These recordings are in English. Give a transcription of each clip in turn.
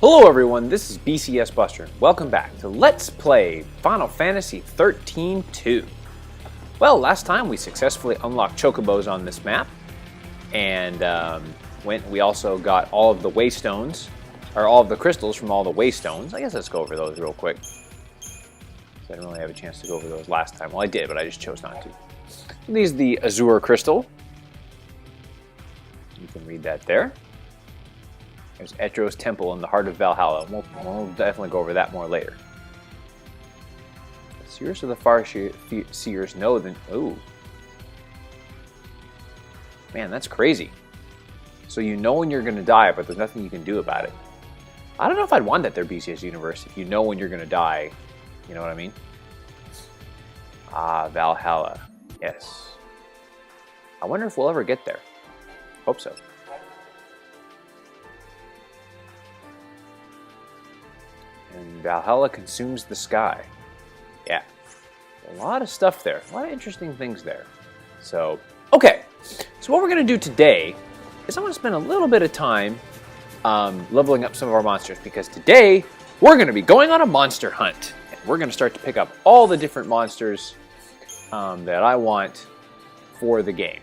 Hello everyone, this is BCS Buster. Welcome back to Let's Play Final Fantasy 13-2. Well, last time we successfully unlocked chocobos on this map, and we also got all of the waystones, or all of the crystals from all the waystones. I guess let's go over those real quick. I didn't really have a chance to go over those last time. Well, I did, but I just chose not to. These are the Azure Crystal. You can read that there. There's Etro's Temple in the heart of Valhalla. We'll definitely go over that more later. The Seers of the Farseers know the... Ooh. Man, that's crazy. So you know when you're going to die, but there's nothing you can do about it. I don't know if I'd want that there, BCS Universe, if you know when you're going to die. You know what I mean? Ah, Valhalla. Yes. I wonder if we'll ever get there. Hope so. And Valhalla consumes the sky. Yeah. A lot of stuff there. A lot of interesting things there. So, okay. So what we're going to do today is I'm going to spend a little bit of time leveling up some of our monsters, because today we're going to be going on a monster hunt. And we're going to start to pick up all the different monsters that I want for the game.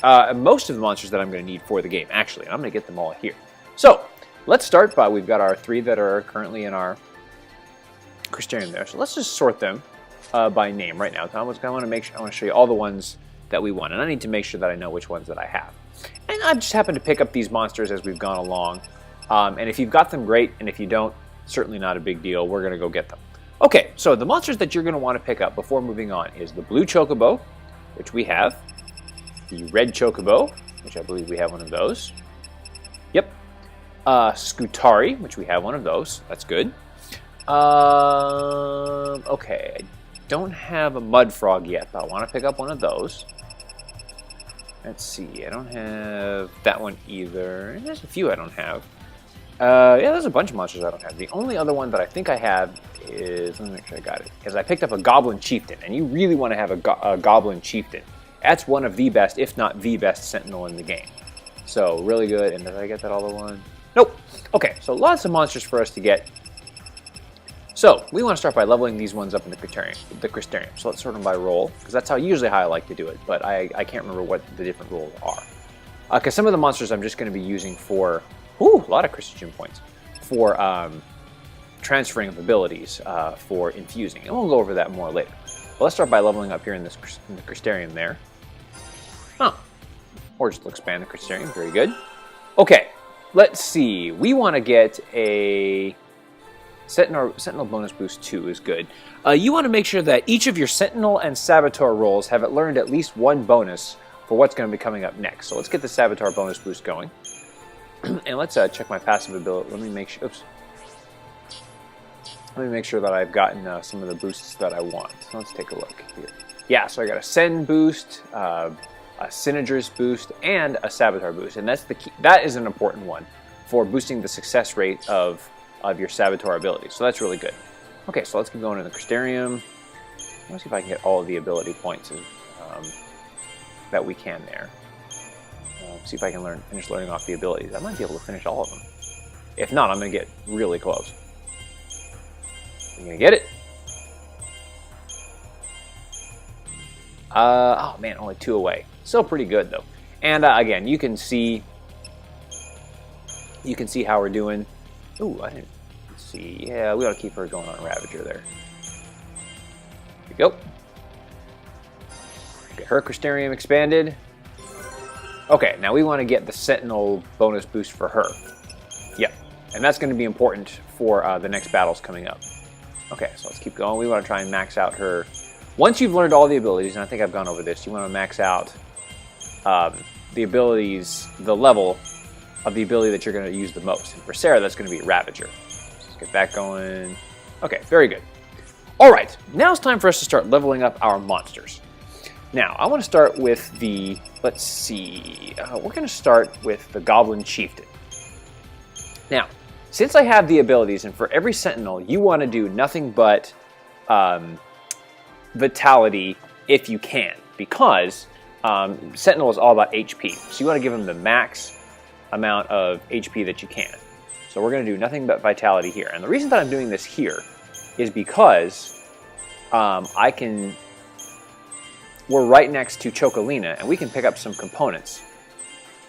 Most of the monsters that I'm going to need for the game, actually. And I'm going to get them all here. So, let's start by, we've got our 3 that are currently in our Crystarium there. So let's just sort them by name right now. So I want to show you all the ones that we want, and I need to make sure that I know which ones that I have. And I just happened to pick up these monsters as we've gone along. And if you've got them, great. And if you don't, certainly not a big deal. We're going to go get them. Okay, so the monsters that you're going to want to pick up before moving on is the blue chocobo, which we have. The red chocobo, which I believe we have one of those. Yep. Scutari, which we have one of those. That's good. Okay, I don't have a mud frog yet, but I want to pick up one of those. Let's see, I don't have that one either. And there's a few I don't have. Yeah, there's a bunch of monsters I don't have. The only other one that I think I have is, let me make sure I got it, because I picked up a Goblin Chieftain, and you really want to have a Goblin Chieftain. That's one of the best, if not the best, Sentinel in the game. So, really good. And did I get that all in one? Nope. Okay, so lots of monsters for us to get. So, we want to start by leveling these ones up in the Crystarium. So let's sort them by role, because that's usually how I like to do it, but I can't remember what the different roles are. Because some of the monsters I'm just going to be using for, a lot of Crystal Gem points, for transferring of abilities, for infusing. And we'll go over that more later. But let's start by leveling up here in the Crystarium there. Or just to expand the Crystarium, very good. Okay, let's see. We want to get a... Sentinel bonus boost 2 is good. You want to make sure that each of your Sentinel and Saboteur roles have learned at least one bonus for what's going to be coming up next. So let's get the Saboteur bonus boost going. And let's check my passive ability. Let me make sure. Oops. Let me make sure that I've gotten some of the boosts that I want. So let's take a look here. Yeah, so I got a Send boost, a Synergist boost, and a Saboteur boost. And that's the key. That is an important one for boosting the success rate of your Saboteur abilities. So that's really good. Okay, so let's keep going in the Crystarium. Let's see if I can get all of the ability points that we can there. See if I can finish learning off the abilities. I might be able to finish all of them. If not, I'm going to get really close. I'm going to get it. Oh man, only 2 away. Still pretty good though. And again, you can see how we're doing. Ooh, I didn't see. Yeah, we ought to keep her going on Ravager there. Here we go. Get her Crystarium expanded. Okay, now we want to get the Sentinel bonus boost for her. Yep, and that's going to be important for the next battles coming up. Okay, so let's keep going. We want to try and max out her. Once you've learned all the abilities, and I think I've gone over this, you want to max out the abilities, the level of the ability that you're going to use the most. And for Sarah, that's going to be Ravager. Let's get that going. Okay, very good. All right, now it's time for us to start leveling up our monsters. Now, I want to start with the, let's see, we're going to start with the Goblin Chieftain. Now, since I have the abilities, and for every Sentinel, you want to do nothing but Vitality if you can, because Sentinel is all about HP. So you want to give them the max amount of HP that you can. So we're going to do nothing but vitality here. And the reason that I'm doing this here is because we're right next to Chocolina, and we can pick up some components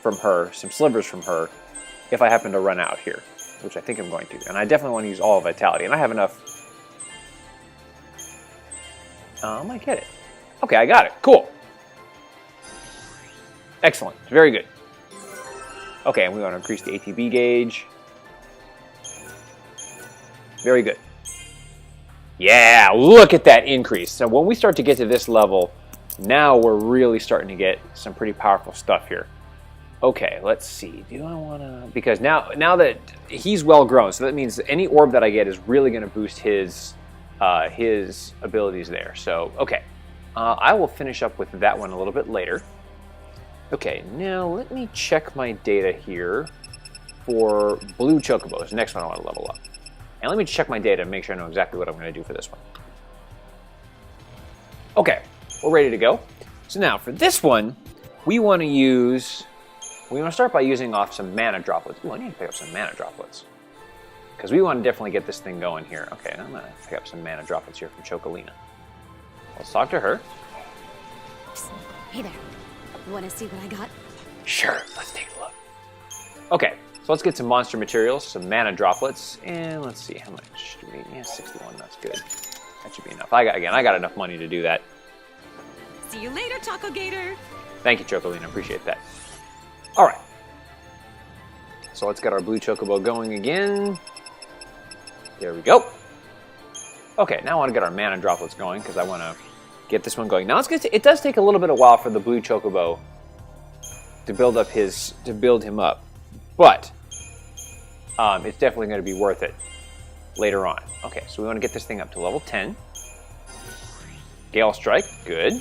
from her, some slivers from her, if I happen to run out here, which I think I'm going to. And I definitely want to use all of vitality, and I have enough. I might get it. Okay, I got it. Cool. Excellent. Very good. Okay, and we want to increase the ATB gauge. Very good. Yeah, look at that increase. So when we start to get to this level, now we're really starting to get some pretty powerful stuff here. Okay, let's see. Do I want to... Because now that he's well grown, so that means any orb that I get is really going to boost his abilities there. So, okay. I will finish up with that one a little bit later. Okay, now let me check my data here for blue chocobos. Next one I want to level up. And let me check my data and make sure I know exactly what I'm going to do for this one. Okay, we're ready to go. So now for this one, we want to start by using off some mana droplets. Ooh, I need to pick up some mana droplets, because we want to definitely get this thing going here. Okay, I'm going to pick up some mana droplets here from Chocolina. Let's talk to her. Hey there. You want to see what I got? Sure, let's take a look. Okay, so let's get some monster materials, some mana droplets, and let's see how much do we need. Yeah, 61, that's good. That should be enough. I got enough money to do that. See you later, Taco Gator. Thank you, Chocolina, appreciate that. All right. So let's get our blue chocobo going again. There we go. Okay, now I want to get our mana droplets going because I want to get this one going. Now it does take a little bit of while for the blue chocobo to build him up, but it's definitely going to be worth it later on. Okay, so we want to get this thing up to level 10. Gale Strike, good.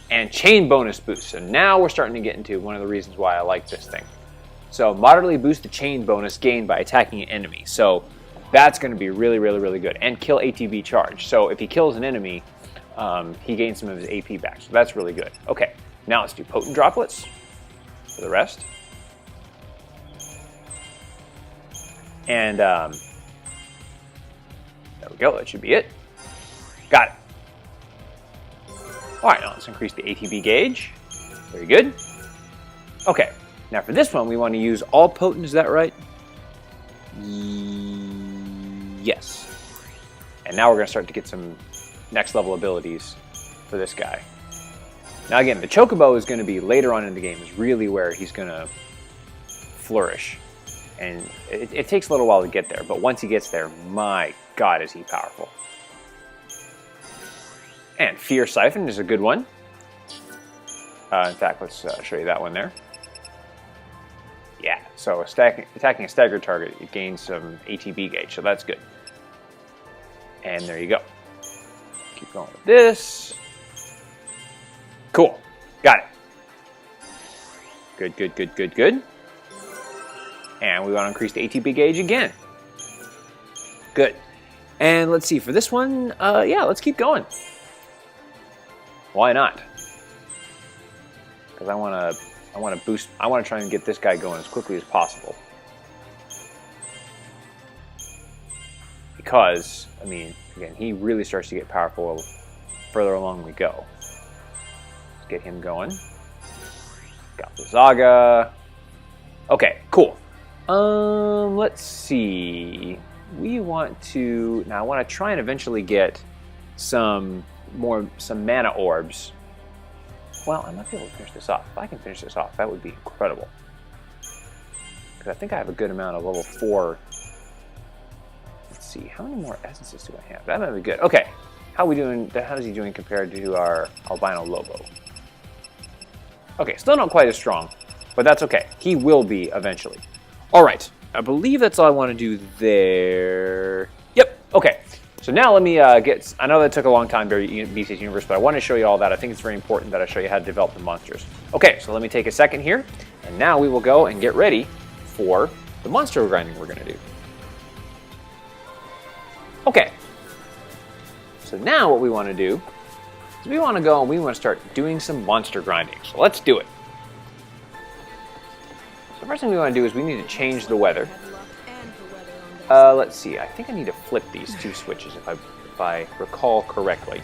And chain bonus boost. So now we're starting to get into one of the reasons why I like this thing. So moderately boost the chain bonus gained by attacking an enemy. So that's going to be really, really, really good. And kill ATB charge. So if he kills an enemy, he gains some of his AP back. So that's really good. Okay, now let's do potent droplets for the rest. And there we go. That should be it. Got it. All right, now let's increase the ATB gauge. Very good. Okay, now for this one, we want to use all potent, is that right? Yes. And now we're going to start to get some next level abilities for this guy. Now again, the chocobo is going to be later on in the game, is really where he's going to flourish. And it takes a little while to get there, but once he gets there, my God, is he powerful. And Fear Siphon is a good one. In fact, let's show you that one there. Yeah, so attacking a staggered target, it gains some ATB gauge, so that's good. And there you go. Keep going with this. Cool. Got it. Good, good, good, good, good. And we want to increase the ATB gauge again. Good. And let's see, for this one, yeah, let's keep going. Why not? Because I want to try and get this guy going as quickly as possible. Because, I mean, again, he really starts to get powerful further along we go. Let's get him going. Got the Zaga. Okay, cool. Let's see. We want to... Now, I want to try and eventually get some mana orbs. Well, I might be able to finish this off. If I can finish this off, that would be incredible. Because I think I have a good amount of level 4. Let's see, how many more essences do I have? That might be good. Okay, how is he doing compared to our albino Lobo? Okay, still not quite as strong, but that's okay. He will be eventually. All right, I believe that's all I want to do there. Yep, okay. So now let me I know that took a long time to BC's Universe, but I want to show you all that. I think it's very important that I show you how to develop the monsters. Okay, so let me take a second here, and now we will go and get ready for the monster grinding we're going to do. Okay, so now what we want to do is we want to go and we want to start doing some monster grinding. So let's do it. So the first thing we want to do is we need to change the weather. Let's see. I think I need to flip these two switches if I recall correctly.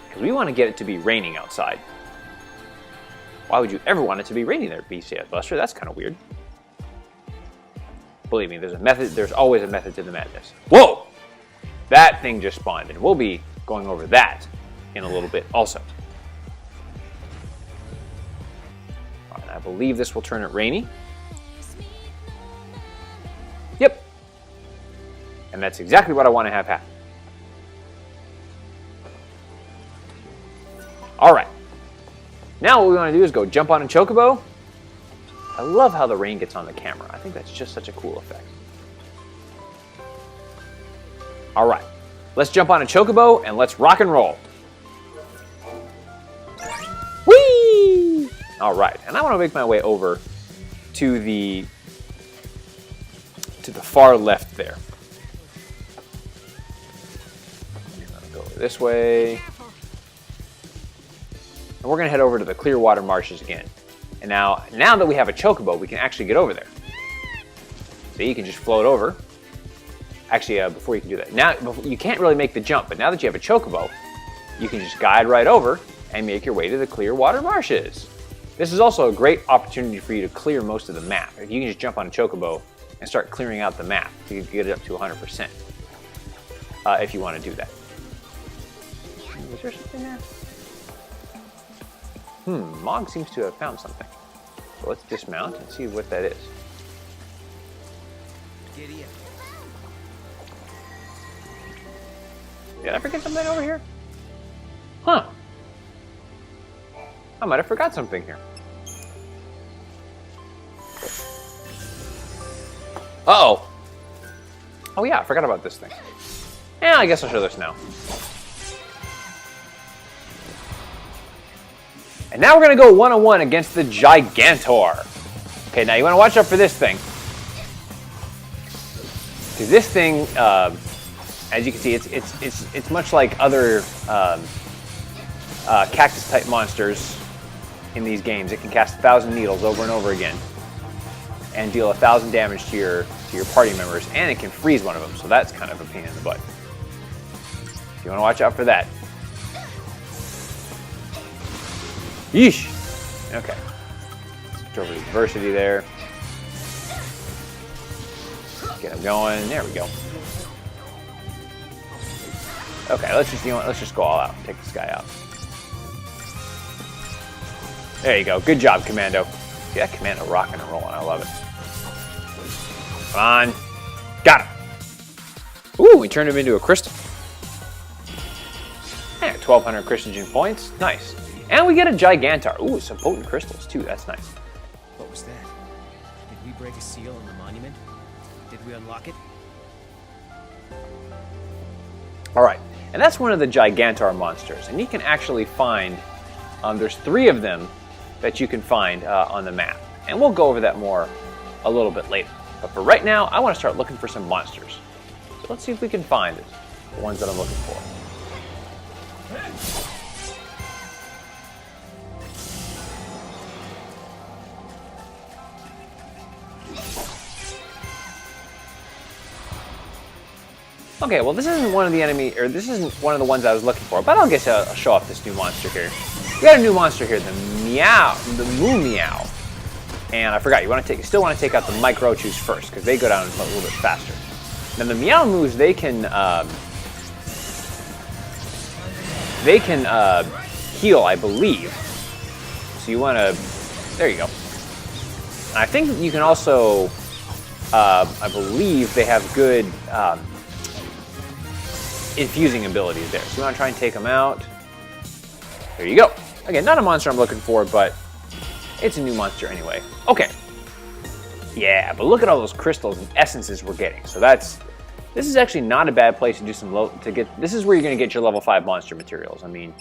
Because we want to get it to be raining outside. Why would you ever want it to be raining there, BCS Buster? That's kind of weird. Believe me, there's a method. There's always a method to the madness. Whoa! That thing just spawned, and we'll be going over that in a little bit also. All right, I believe this will turn it rainy. Yep. And that's exactly what I want to have happen. All right. Now what we want to do is go jump on a chocobo. I love how the rain gets on the camera. I think that's just such a cool effect. All right. Let's jump on a chocobo and let's rock and roll. Whee! All right. And I want to make my way over to the far left there. I'm going to go this way. And we're going to head over to the Clearwater Marshes again. And now that we have a chocobo, we can actually get over there. See, you can just float over. Actually, before you can do that. Now, you can't really make the jump, but now that you have a chocobo, you can just guide right over and make your way to the Clearwater Marshes. This is also a great opportunity for you to clear most of the map. If you can just jump on a chocobo and start clearing out the map, you can get it up to 100% if you want to do that. Is there something there? Mog seems to have found something. So let's dismount and see what that is. Did I forget something over here? Huh. I might have forgot something here. Uh-oh. Oh yeah, I forgot about this thing. Yeah, I guess I'll show this now. And now we're going to go one-on-one against the Gigantor. Okay, now you want to watch out for this thing. Because this thing, as you can see, it's much like other cactus-type monsters in these games. It can cast 1,000 needles over and over again and deal 1,000 damage to your party members, and it can freeze one of them, so that's kind of a pain in the butt. You want to watch out for that. Yeesh. Okay. Switch over to diversity there. Get him going. There we go. Okay, let's just go all out. Take this guy out. There you go. Good job, Commando. See that Commando rocking and rolling. I love it. Come on. Got him. Ooh, we turned him into a crystal. Hey, 1,200 Christian points. Nice. And we get a Gigantor. Ooh, some potent crystals too. That's nice. What was that? Did we break a seal on the monument? Did we unlock it? All right, and that's one of the Gigantor monsters, and you can actually find. There's 3 of them that you can find on the map, and we'll go over that more a little bit later. But for right now, I want to start looking for some monsters. So let's see if we can find the ones that I'm looking for. Okay, well this isn't one of the this isn't one of the ones I was looking for, but I'll guess I'll show off this new monster here. We got a new monster here, the Moo Meow. And I forgot, you still want to take out the Microchus first, because they go down a little bit faster. Now the Meow Moos, they can heal, I believe. So you want to, there you go. And I think you can also, I believe they have good infusing abilities there. So you want to try and take them out. There you go. Again, not a monster I'm looking for, but it's a new monster anyway. Okay. Yeah, but look at all those crystals and essences we're getting. So this is actually not a bad place to do some this is where you're going to get your level 5 monster materials. I mean,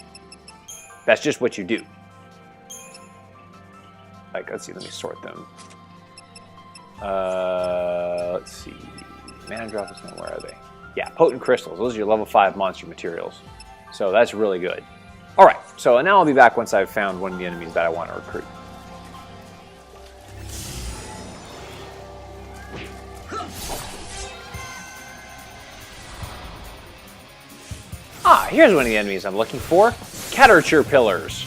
that's just what you do. Like, let's see, let me sort them. Let's see. Mana drop is where are they? Yeah, potent crystals. Those are your level 5 monster materials. So that's really good. All right, so now I'll be back once I've found one of the enemies that I want to recruit. Ah, here's one of the enemies I'm looking for. Caterpillars.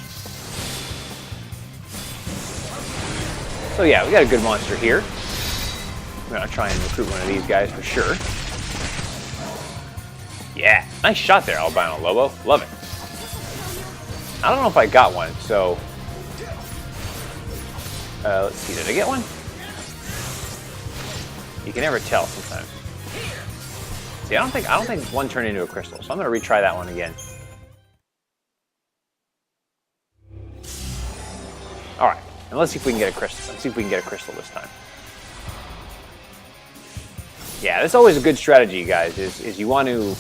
So yeah, we got a good monster here. I'm gonna try and recruit one of these guys for sure. Yeah, nice shot there, Albino Lobo. Love it. I don't know if I got one, so let's see. Did I get one? You can never tell sometimes. See, I don't think one turned into a crystal, so I'm gonna retry that one again. All right, and let's see if we can get a crystal. Let's see if we can get a crystal this time. Yeah, that's always a good strategy, guys. Is you want to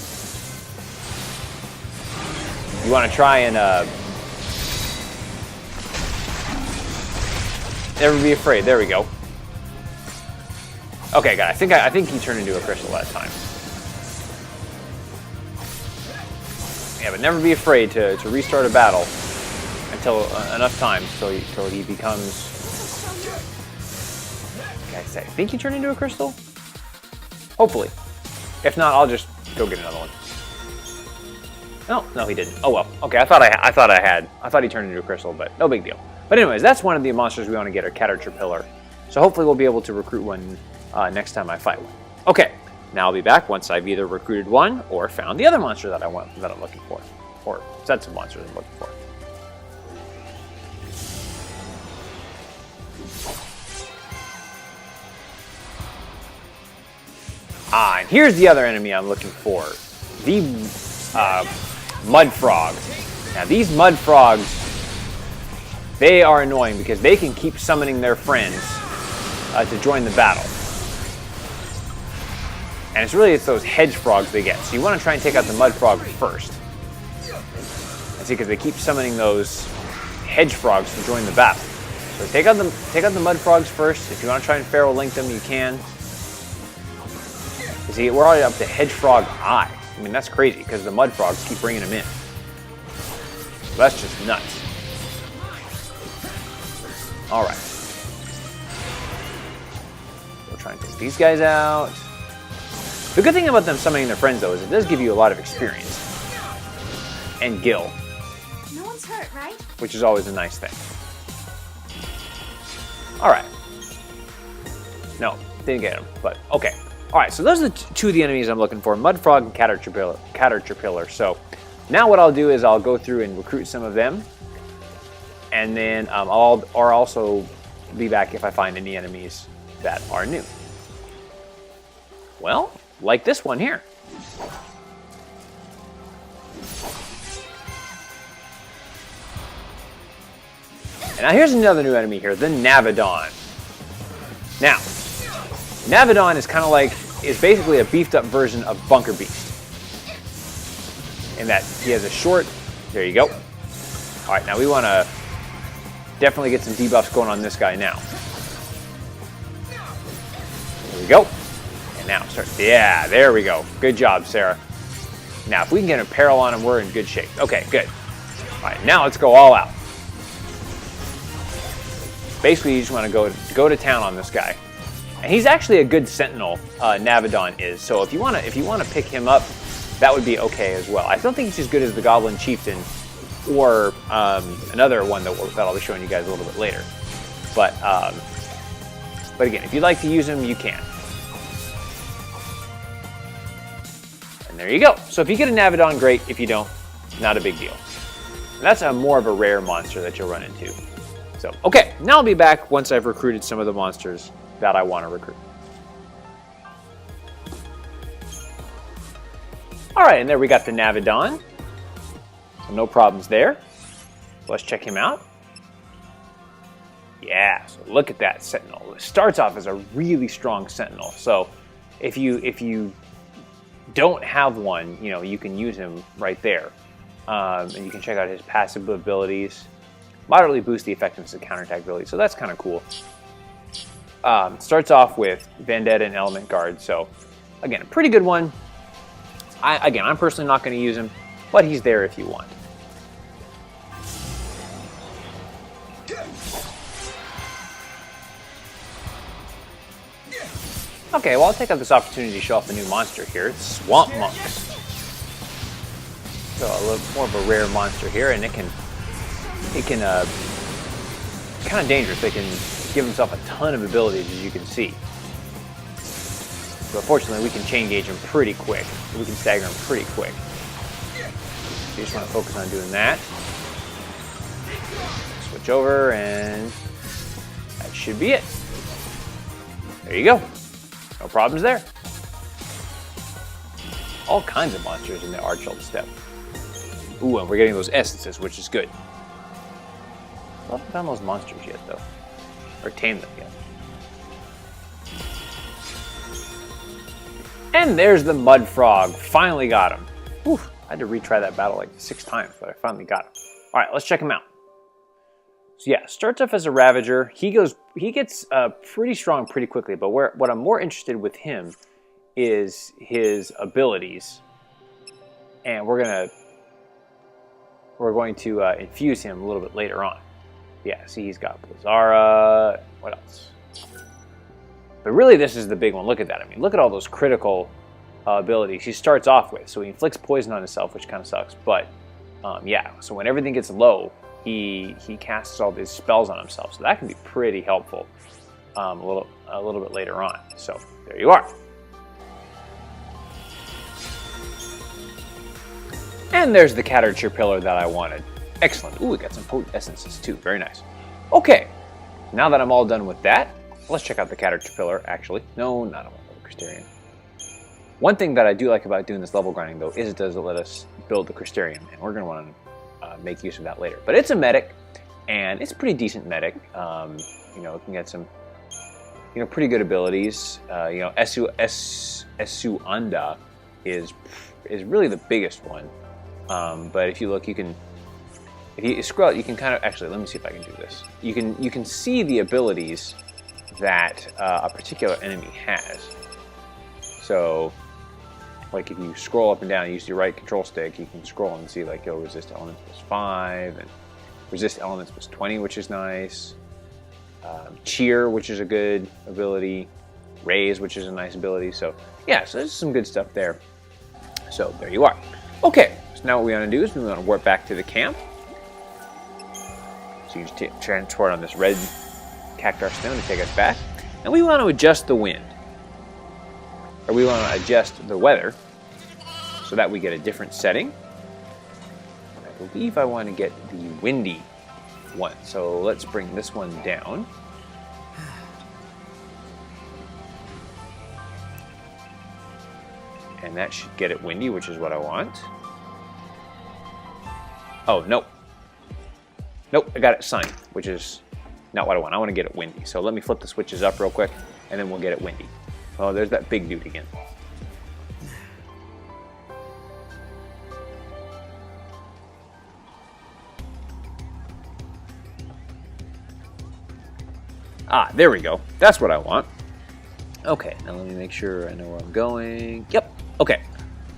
try and never be afraid. There we go. Okay, guys. I think he turned into a crystal that time. Yeah, but never be afraid to restart a battle until enough time till he becomes. Guys, I think he turned into a crystal. Hopefully. If not, I'll just go get another one. No, he didn't. Oh well. Okay, I thought he turned into a crystal, but no big deal. But anyways, that's one of the monsters we want to get, our Caterpillar. So hopefully we'll be able to recruit one next time I fight one. Okay, now I'll be back once I've either recruited one or found the other monster that I'm looking for, or sets of monsters I'm looking for. Ah, and here's the other enemy I'm looking for. The mud frogs. Now these mud frogs, they are annoying because they can keep summoning their friends to join the battle. And it's those hedge frogs they get. So you want to try and take out the mud frog first. And see, because they keep summoning those hedge frogs to join the battle. So take out the mud frogs first. If you want to try and Pharaoh link them, you can. You see, we're already up to hedge frog eye. I mean, that's crazy because the mud frogs keep bringing them in. So that's just nuts. All right. We'll try and take these guys out. The good thing about them summoning their friends, though, is it does give you a lot of experience. And gil. No one's hurt, right? Which is always a nice thing. All right. No, didn't get him, but okay. All right, so those are the two of the enemies I'm looking for, Mud Frog and Caterpillar. So now what I'll do is I'll go through and recruit some of them. And then I'll also be back if I find any enemies that are new. Well, like this one here. And now here's another new enemy here, the Navidon. Now, Navidon is basically a beefed up version of Bunker Beast. In that he has a short, there you go. All right, now we want to definitely get some debuffs going on this guy now. There we go. And now start, yeah, there we go. Good job, Sarah. Now, if we can get a peril on him, we're in good shape. Okay, good. All right, now let's go all out. Basically, you just want to go to town on this guy. And he's actually a good sentinel, Navidon is. So if you want to pick him up, that would be okay as well. I don't think he's as good as the Goblin Chieftain or another one that I'll be showing you guys a little bit later. But again, if you'd like to use him, you can. And there you go. So if you get a Navidon, great. If you don't, not a big deal. And that's more of a rare monster that you'll run into. So, okay, now I'll be back once I've recruited some of the monsters that I want to recruit. All right, and there we got the Navidon. So no problems there. Let's check him out. Yeah, so look at that Sentinel. It starts off as a really strong Sentinel. So if you don't have one, you can use him right there. And you can check out his passive abilities. Moderately boost the effectiveness of counterattack ability, so that's kind of cool. Starts off with Vendetta and Element Guard, so again, a pretty good one. I'm personally not going to use him, but he's there if you want. Okay, well, I'll take up this opportunity to show off a new monster here. It's Swamp Monks. So a little more of a rare monster here, and it can kind of dangerous. It can give himself a ton of abilities, as you can see. But fortunately, we can chain gauge him pretty quick. We can stagger him pretty quick. So you just want to focus on doing that. Switch over, and that should be it. There you go. No problems there. All kinds of monsters in the Archylte Steppe. Ooh, and we're getting those essences, which is good. I haven't found those monsters yet, though. Or tamed them yet. And there's the mud frog. Finally got him. Whew, I had to retry that battle like 6 times, but I finally got him. All right, let's check him out. So yeah, starts off as a Ravager. He gets pretty strong pretty quickly, but what I'm more interested with him is his abilities, and we're going to infuse him a little bit later on. Yeah, see, he's got Blizzara. What else? But really, this is the big one. Look at that. I mean, look at all those critical abilities he starts off with. So he inflicts poison on himself, which kind of sucks. But yeah, so when everything gets low, he casts all these spells on himself. So that can be pretty helpful a little bit later on. So there you are. And there's the caterpillar that I wanted. Excellent. Ooh, we got some potent essences too. Very nice. Okay, now that I'm all done with that, let's check out the caterpillar, actually. No, not a Crystarium. One thing that I do like about doing this level grinding, though, is it does let us build the Crystarium, and we're going to want to make use of that later. But it's a medic, and it's a pretty decent medic. You know, it can get some, you know, pretty good abilities. You know, Esuanda is really the biggest one. But if you look, if you scroll out, you can kind of, actually, let me see if I can do this. You can see the abilities that a particular enemy has. So, like if you scroll up and down, use your right control stick, you can scroll and see like, oh, resist elements plus 5, and resist elements plus 20, which is nice. Cheer, which is a good ability. Raise, which is a nice ability. So, yeah, so there's some good stuff there. So, there you are. Okay, so now what we want to do is we want to warp back to the camp. So you just transport on this red cactar stone to take us back. And we want to adjust the wind. Or we want to adjust the weather so that we get a different setting. I believe I want to get the windy one. So let's bring this one down. And that should get it windy, which is what I want. Oh, nope. Nope, I got it sunny, which is not what I want. I want to get it windy. So let me flip the switches up real quick, and then we'll get it windy. Oh, there's that big dude again. Ah, there we go. That's what I want. Okay, now let me make sure I know where I'm going. Yep, okay.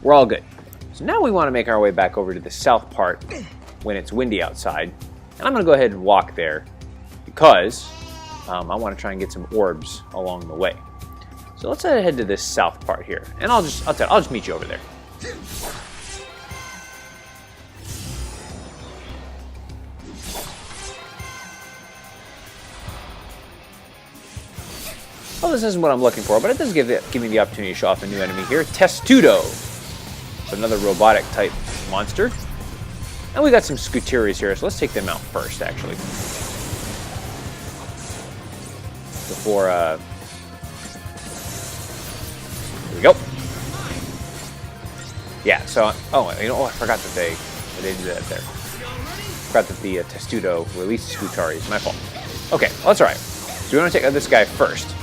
We're all good. So now we want to make our way back over to the south part when it's windy outside. And I'm going to go ahead and walk there because I want to try and get some orbs along the way. So let's head to this south part here. And I'll just meet you over there. Well, this isn't what I'm looking for, but it does give me the opportunity to show off a new enemy here. Testudo. So another robotic type monster. And we got some Scuteries here, so let's take them out first, actually. Before, here we go. Yeah, so, oh, you know, I forgot that they did that there. Forgot that the Testudo released Scuteries. My fault. Okay, well, that's all right. So we want to take out this guy first.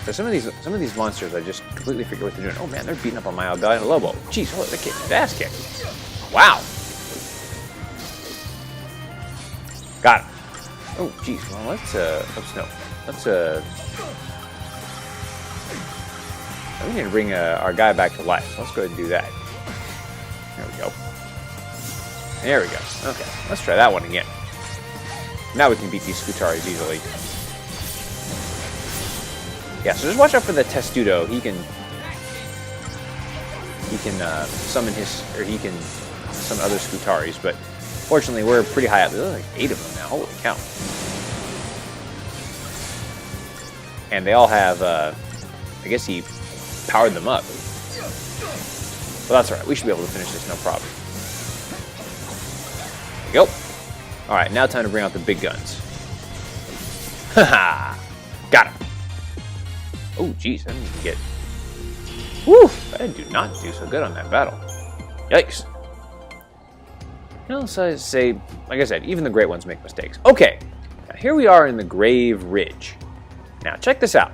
So some of these monsters, I just completely forget what they're doing. Oh man, they're beating up on my Algallian Lobo. Jeez, holy, they're getting their ass kicked. Wow. Got him. Oh, jeez. Well, we need to bring our guy back to life. So let's go ahead and do that. There we go. There we go. Okay, let's try that one again. Now we can beat these Scuteries easily. Yeah, so just watch out for the Testudo. He he can summon he can summon other Scutaris, but fortunately we're pretty high up. There's like 8 of them now. Holy cow! And they all have, I guess he powered them up. Well, that's all right. We should be able to finish this, no problem. There we go. All right, now time to bring out the big guns. Haha! Got him. Oh, geez, I didn't even get... Woo! I did not do so good on that battle. Yikes. You know, so I say, like I said, even the great ones make mistakes. Okay, now here we are in the Grave Ridge. Now, check this out.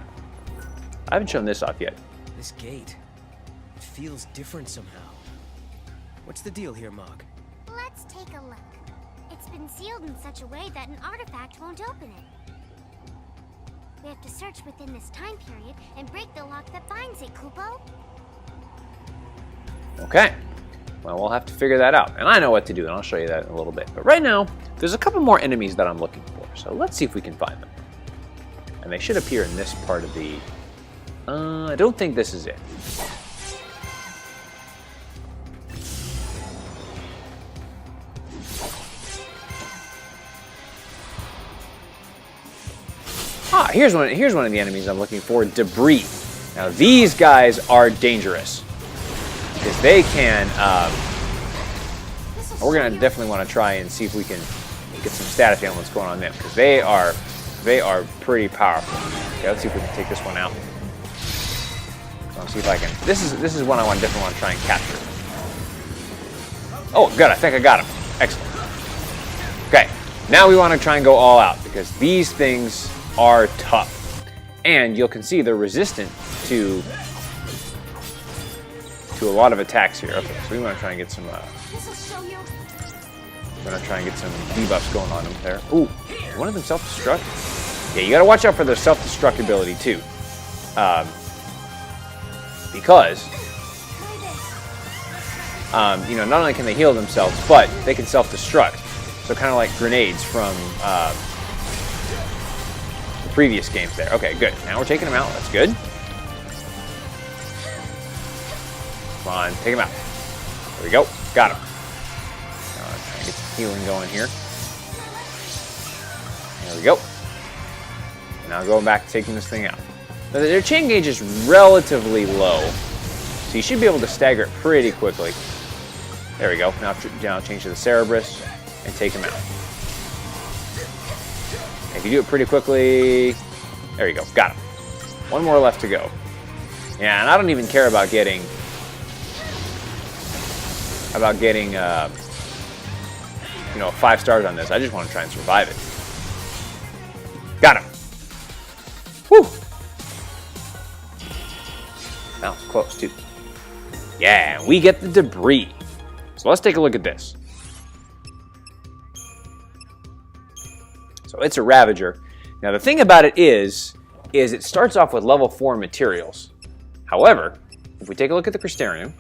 I haven't shown this off yet. This gate, it feels different somehow. What's the deal here, Mog? Let's take a look. It's been sealed in such a way that an artifact won't open it. We have to search within this time period and break the lock that binds it, Kupo. Okay. Well, we'll have to figure that out. And I know what to do, and I'll show you that in a little bit. But right now, there's a couple more enemies that I'm looking for. So let's see if we can find them. And they should appear in this part of the... I don't think this is it. Here's one of the enemies I'm looking for, Debris. Now these guys are dangerous because they can we're gonna definitely want to try and see if we can get some status on what's going on there, because they are pretty powerful. Okay, let's see if we can take this one out. So let's see if I can. This is one I definitely want to try and capture. Oh good, I think I got him. Excellent. Okay, now we want to try and go all out, because these things are tough, and you can see they're resistant to a lot of attacks here. Okay, so we want to try and get some. We're gonna try and get some debuffs going on them there. Ooh, one of them self-destruct. Yeah, you gotta watch out for their self-destruct ability too, because you know, not only can they heal themselves, but they can self-destruct. So kind of like grenades from. Previous games there. Okay, good. Now we're taking them out. That's good. Come on, take him out. There we go. Got him. Try and get some healing going here. There we go. Now going back to taking this thing out. Now their chain gauge is relatively low, so you should be able to stagger it pretty quickly. There we go. Now change to the Cerberus and take him out. If you do it pretty quickly, there you go, got him. One more left to go. Yeah, and I don't even care about getting, you know, 5 stars on this. I just want to try and survive it. Got him. Whew. That was close too. Yeah, we get the debris. So let's take a look at this. So it's a Ravager. Now the thing about it is it starts off with level 4 materials. However, if we take a look at the Crystarium,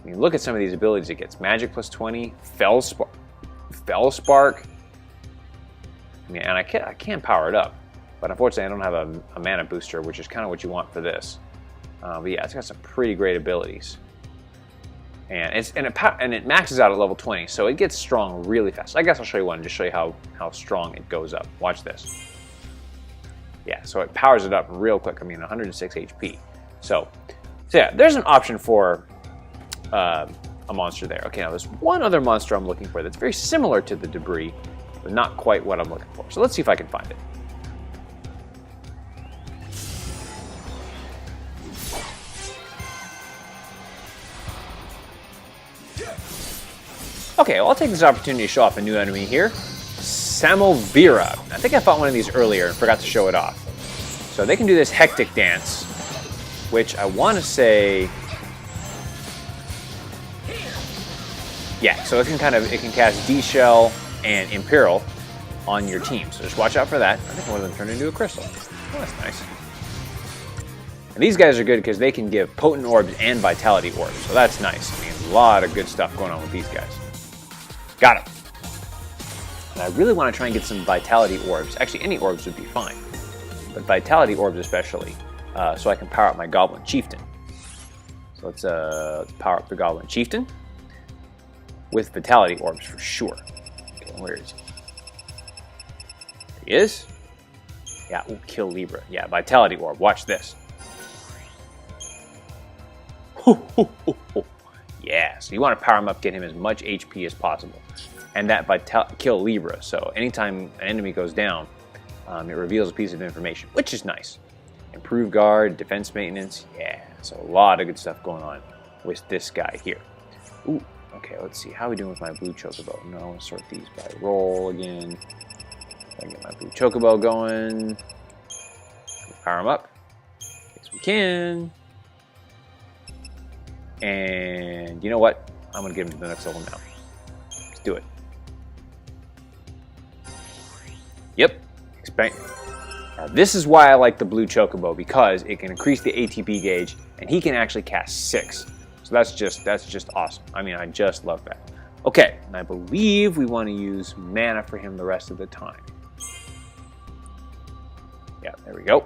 you look at some of these abilities it gets. Magic plus 20, Fell Spark. I mean, and I can power it up, but unfortunately I don't have a mana booster, which is kind of what you want for this. But yeah, it's got some pretty great abilities. And it maxes out at level 20, so it gets strong really fast. I guess I'll show you one, just show you how strong it goes up. Watch this. Yeah, so it powers it up real quick. I mean, 106 HP. So yeah, there's an option for a monster there. Okay, now there's one other monster I'm looking for that's very similar to the debris, but not quite what I'm looking for. So let's see if I can find it. Okay, well, I'll take this opportunity to show off a new enemy here. Samovira. I think I fought one of these earlier and forgot to show it off. So they can do this hectic dance, which I want to say... Yeah, so it can cast D-Shell and Imperial on your team. So just watch out for that. I think one of them turned into a crystal. Oh, that's nice. And these guys are good because they can give potent orbs and vitality orbs. So that's nice. I mean, a lot of good stuff going on with these guys. Got it. And I really want to try and get some vitality orbs. Actually, any orbs would be fine, but vitality orbs especially. so I can power up my Goblin Chieftain. So let's power up the Goblin Chieftain with Vitality Orbs for sure. Okay, where is he? There he is. Yeah, ooh, kill Libra. Yeah, Vitality Orb. Watch this. Yeah, so you want to power him up, get him as much HP as possible. And that kill Libra, so anytime an enemy goes down, it reveals a piece of information, which is nice. Improve guard, defense maintenance, yeah, so a lot of good stuff going on with this guy here. Ooh, okay, let's see, how are we doing with my blue chocobo? No, I want to sort these by roll again. I can get my blue chocobo going. Power him up. Yes, we can. And you know what? I'm going to get him to the next level now. Let's do it. Yep. Expand. Now this is why I like the blue chocobo, because it can increase the ATP gauge, and he can actually cast 6. So that's just awesome. I mean, I just love that. Okay, and I believe we want to use mana for him the rest of the time. Yeah, there we go.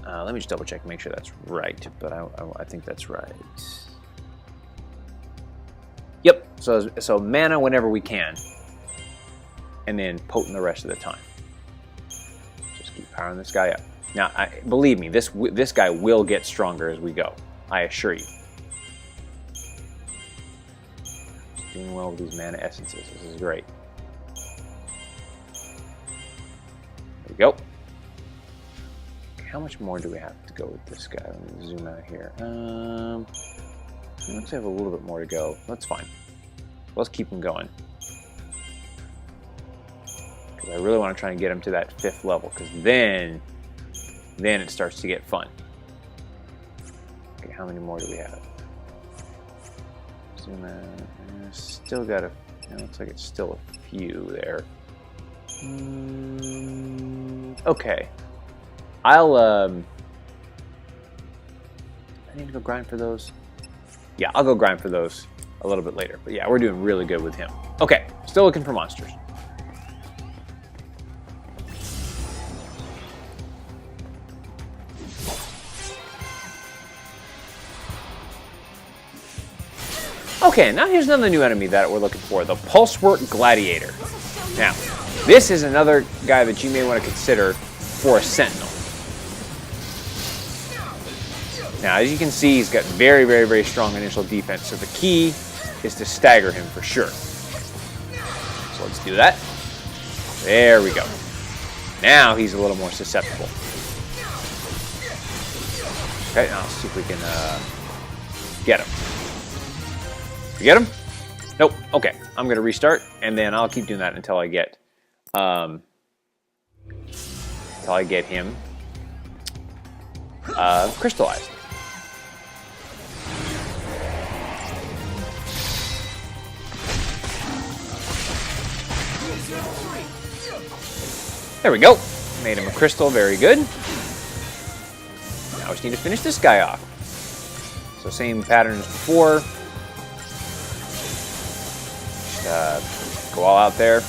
Let me just double check and make sure that's right, but I think that's right. Yep, so mana whenever we can, and then potent the rest of the time. Just keep powering this guy up. Now, believe me, this guy will get stronger as we go. I assure you. Doing well with these mana essences. This is great. There we go. How much more do we have to go with this guy? Let me zoom out here. Looks like I have a little bit more to go. That's fine. Let's keep him going. Because I really want to try and get him to that 5th level, because then it starts to get fun. Okay, how many more do we have? Zoom out. Still got a... looks like it's still a few there. Okay. I need to go grind for those. Yeah, I'll go grind for those a little bit later. But yeah, we're doing really good with him. Okay, still looking for monsters. Okay, now here's another new enemy that we're looking for, the Pulsework Gladiator. Now, this is another guy that you may want to consider for a Sentinel. Now, as you can see, he's got very, very, very strong initial defense, so the key is to stagger him for sure. So let's do that. There we go. Now he's a little more susceptible. Okay, now let's see if we can get him. You get him? Nope. Okay, I'm going to restart, and then I'll keep doing that until I get him crystallized. There we go. Made him a crystal. Very good. Now we just need to finish this guy off. So same pattern as before. Just go all out there.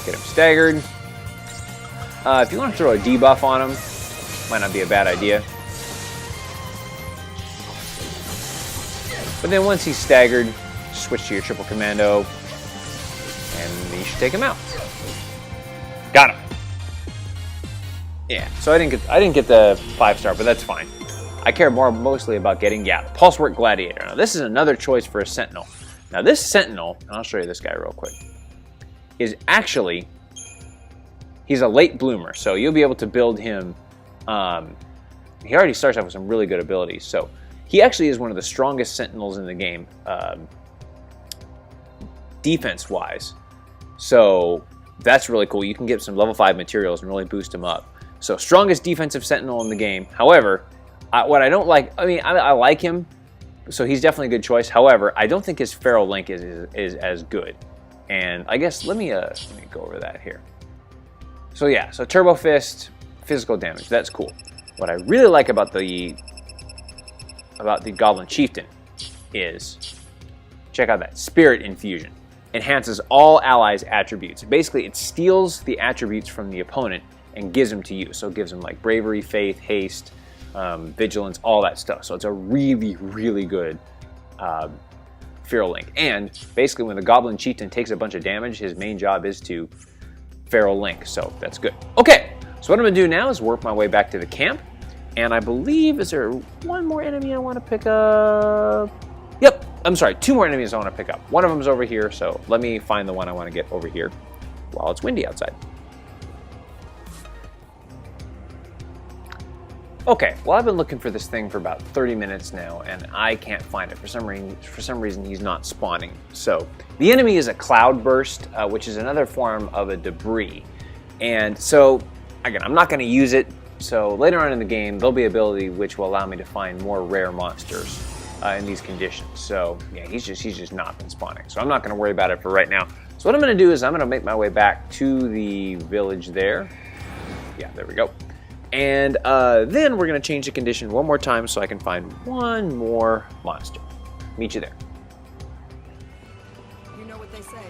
Get him staggered. If you want to throw a debuff on him, might not be a bad idea. But then once he's staggered, switch to your triple commando, and you should take him out. Got him. Yeah, so I didn't get the 5-star, but that's fine. I care mostly about getting, the Pulsework Gladiator. Now this is another choice for a Sentinel. Now this Sentinel, and I'll show you this guy real quick, is actually, he's a late bloomer, so you'll be able to build him. He already starts off with some really good abilities, so he actually is one of the strongest Sentinels in the game, defense-wise. So that's really cool. You can get some level 5 materials and really boost him up. So strongest defensive Sentinel in the game. However, what I don't like, I like him, so he's definitely a good choice. However, I don't think his Feral Link is as good. And I guess let me go over that here. So yeah, so Turbo Fist, physical damage, that's cool. What I really like about the Goblin Chieftain is, check out that Spirit Infusion. Enhances all allies' attributes. Basically, it steals the attributes from the opponent and gives them to you. So it gives them like bravery, faith, haste, vigilance, all that stuff. So it's a really, really good feral link. And basically when the Goblin Chieftain takes a bunch of damage, his main job is to feral link. So that's good. Okay, so what I'm gonna do now is work my way back to the camp. And I believe, is there one more enemy I want to pick up? Yep, I'm sorry, 2 more enemies I want to pick up. One of them is over here, so let me find the one I want to get over here while it's windy outside. Okay, well I've been looking for this thing for about 30 minutes now, and I can't find it. For some reason, he's not spawning. So the enemy is a cloud burst, which is another form of a debris. And so, again, I'm not going to use it. So later on in the game, there'll be an ability which will allow me to find more rare monsters in these conditions. So yeah, he's just not been spawning. So I'm not going to worry about it for right now. So what I'm going to do is I'm going to make my way back to the village there. Yeah, there we go. And then we're going to change the condition one more time so I can find one more monster. Meet you there. You know what they say,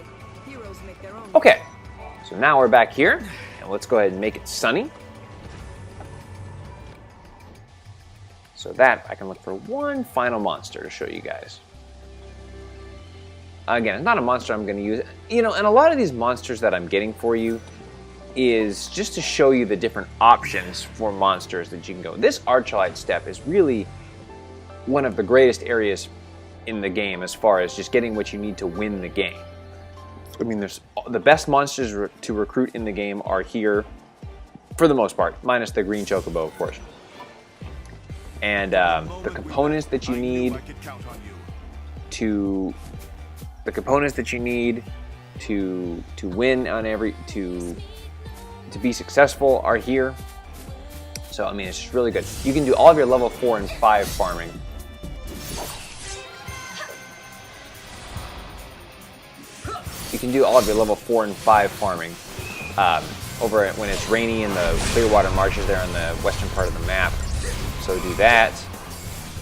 heroes make their own. Okay, so now we're back here, and let's go ahead and make it sunny. So that I can look for one final monster to show you guys. Again, it's not a monster I'm going to use. You know, and a lot of these monsters that I'm getting for you is just to show you the different options for monsters that you can go. This Archylte Steppe is really one of the greatest areas in the game as far as just getting what you need to win the game. I mean, there's the best monsters to recruit in the game are here, for the most part, minus the green chocobo, of course. And the components that you need to win on to be successful are here. So I mean, it's just really good. You can do all of your level 4 and 5 farming. You can do all of your level 4 and 5 farming over when it's rainy in the Clearwater Marshes there on the western part of the map. So do that,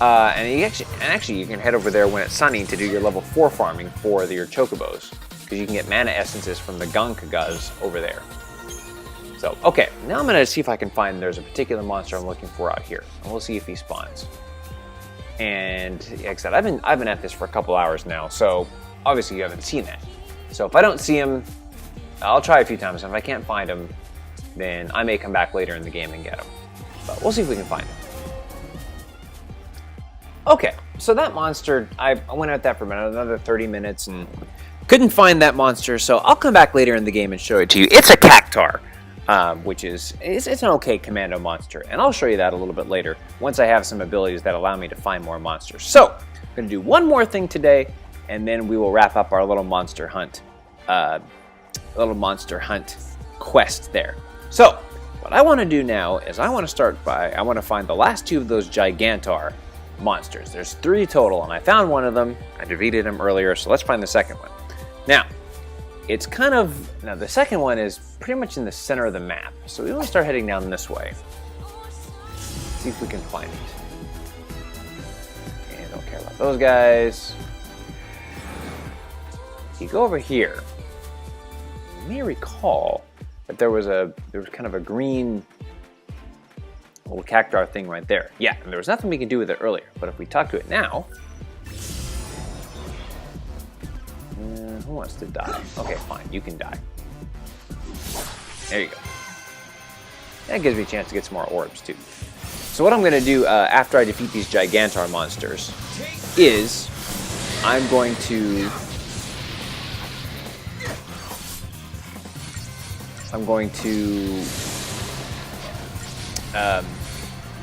and actually you can head over there when it's sunny to do your level 4 farming for your chocobos, because you can get mana essences from the Gonkagas over there. So okay, now I'm gonna see if I can find there's a particular monster I'm looking for out here, and we'll see if he spawns. And like I said, I've been at this for a couple hours now, so obviously you haven't seen that. So if I don't see him, I'll try a few times. And if I can't find him, then I may come back later in the game and get him. But we'll see if we can find him. Okay, so that monster, I went at that for another 30 minutes and couldn't find that monster, so I'll come back later in the game and show it to you. It's a Cactuar, which is it's an okay commando monster, and I'll show you that a little bit later once I have some abilities that allow me to find more monsters. So, I'm going to do one more thing today, and then we will wrap up our little monster hunt quest there. So, what I want to do now is I want to find the last 2 of those Gigantar monsters. There's 3 total, and I found one of them. I defeated him earlier, so let's find the second one. Now, the second one is pretty much in the center of the map, so we want to start heading down this way. See if we can find it. And don't care about those guys. If you go over here, you may recall that there was kind of a green little Cactuar thing right there. Yeah, and there was nothing we could do with it earlier, but if we talk to it now... who wants to die? Okay, fine, you can die. There you go. That gives me a chance to get some more orbs, too. So what I'm going to do after I defeat these Gigantar monsters is I'm going to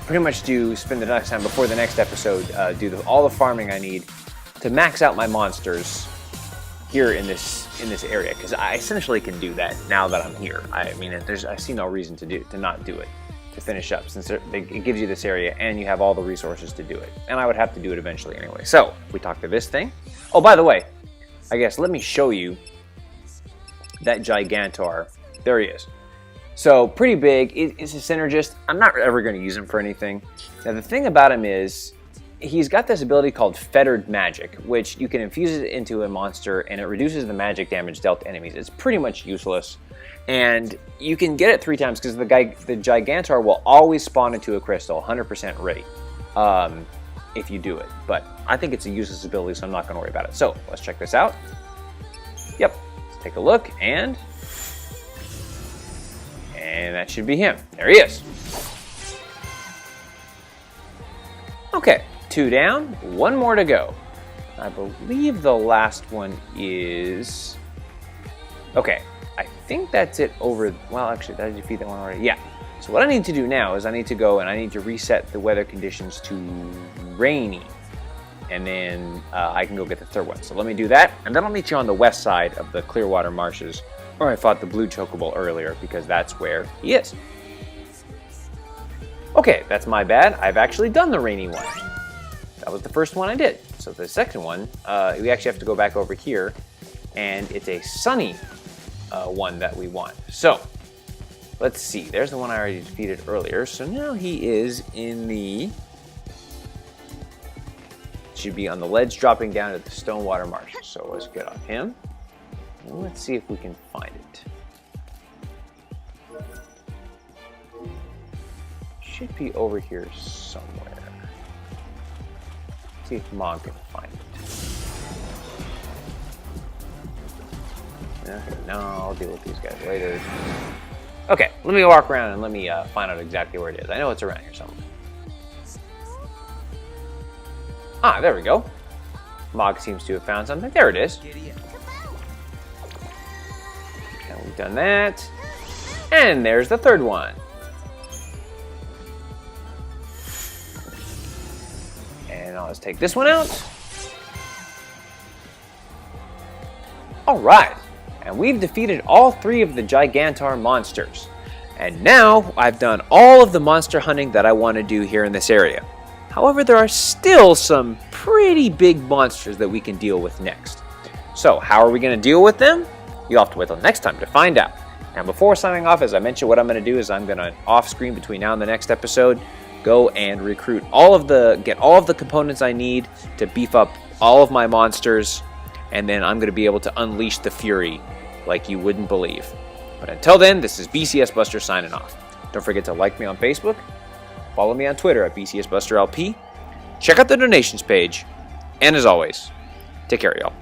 pretty much spend the next time before the next episode, do all the farming I need to max out my monsters here in this area, because I essentially can do that now that I'm here. I mean, I see no reason to not do it, to finish up, since it gives you this area and you have all the resources to do it. And I would have to do it eventually anyway. So if we talk to this thing. Oh, by the way, I guess let me show you that Gigantar. There he is. So pretty big. It's a synergist. I'm not ever going to use him for anything. Now the thing about him is he's got this ability called Fettered Magic, which you can infuse it into a monster and it reduces the magic damage dealt to enemies. It's pretty much useless. And you can get it 3 times because the Gigantor will always spawn into a crystal, 100% rate, if you do it. But I think it's a useless ability, so I'm not going to worry about it. So let's check this out. Yep, let's take a look, and that should be him. There he is. Okay, 2 down, 1 more to go. I believe the last one is... Okay, I think that's it over... Well, actually, did I defeat that one already? Yeah. So what I need to do now is I need to go and I need to reset the weather conditions to rainy. And then I can go get the third one. So let me do that, and then I'll meet you on the west side of the Clearwater Marshes, where I fought the blue chocobo earlier, because that's where he is. Okay, that's my bad. I've actually done the rainy one. That was the first one I did. So the second one, we actually have to go back over here, and it's a sunny one that we want. So let's see. There's the one I already defeated earlier. So now he is in the... Should be on the ledge dropping down to the Stonewater Marshes. So let's get on him. And let's see if we can find it. Should be over here somewhere. See if Mog can find it. Okay, no, I'll deal with these guys later. Okay, let me walk around and let me find out exactly where it is. I know it's around here somewhere. Ah, there we go. Mog seems to have found something. There it is. And we've done that. And there's the third one. And I'll just take this one out. Alright. And we've defeated all 3 of the Gigantor monsters. And now I've done all of the monster hunting that I want to do here in this area. However, there are still some pretty big monsters that we can deal with next. So, how are we going to deal with them? You'll have to wait till next time to find out. Now, before signing off, as I mentioned, what I'm going to do is I'm going to, off-screen between now and the next episode, go and recruit get all of the components I need to beef up all of my monsters, and then I'm going to be able to unleash the fury like you wouldn't believe. But until then, this is BCS Buster signing off. Don't forget to like me on Facebook, follow me on Twitter at BCSBusterLP, check out the donations page, and as always, take care, y'all.